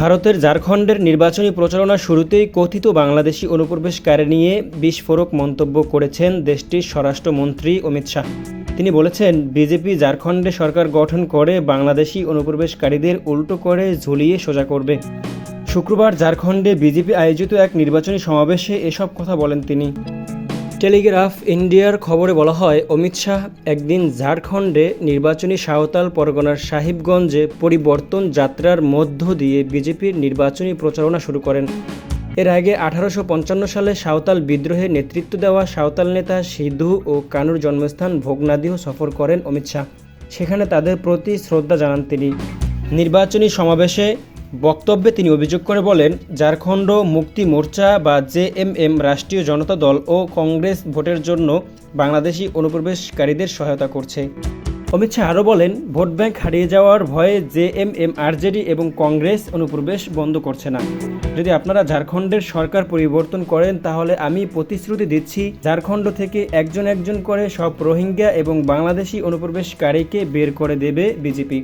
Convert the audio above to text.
ভারতের ঝাড়খণ্ডের নির্বাচনী প্রচারণা শুরুতেই কথিত বাংলাদেশি অনুপ্রবেশকারী নিয়ে বিস্ফোরক মন্তব্য করেছেন দেশটির স্বরাষ্ট্রমন্ত্রী অমিত শাহ। তিনি বলেছেন, বিজেপি ঝাড়খণ্ডে সরকার গঠন করে বাংলাদেশি অনুপ্রবেশকারীদের উল্টো করে ঝুলিয়ে সোজা করবে। শুক্রবার ঝাড়খণ্ডে বিজেপি আয়োজিত এক নির্বাচনী সমাবেশে এসব কথা বলেন তিনি। টেলিগ্রাফ ইন্ডিয়ার খবরে বলা হয়, অমিত শাহ একদিন ঝাড়খণ্ডে নির্বাচনী সাঁওতাল পরগনার সাহিবগঞ্জে পরিবর্তন যাত্রার মধ্য দিয়ে বিজেপির নির্বাচনী প্রচারণা শুরু করেন। এর আগে 1855 সালে সাঁওতাল বিদ্রোহে নেতৃত্ব দেওয়া সাঁওতাল নেতা সিধু ও কানুর জন্মস্থান ভোগনাদিহ সফর করেন অমিত শাহ। সেখানে তাদের প্রতি শ্রদ্ধা জানান তিনি। নির্বাচনী সমাবেশে বক্তব্যে তিনি অভিযোগ করে বলেন, ঝাড়খণ্ড মুক্তি মোর্চা বা জেএমএম, রাষ্ট্রীয় জনতা দল ও কংগ্রেস ভোটের জন্য বাংলাদেশি অনুপ্রবেশকারীদের সহায়তা করছে। অমিত শাহ আরও বলেন, ভোট ব্যাংক হারিয়ে যাওয়ার ভয়ে জেএমএম, আরজেডি এবং কংগ্রেস অনুপ্রবেশ বন্ধ করছে না। যদি আপনারা ঝাড়খণ্ডের সরকার পরিবর্তন করেন তাহলে আমি প্রতিশ্রুতি দিচ্ছি, ঝাড়খণ্ড থেকে একজন একজন করে সব রোহিঙ্গা এবং বাংলাদেশি অনুপ্রবেশকারীকে বের করে দেবে বিজেপি।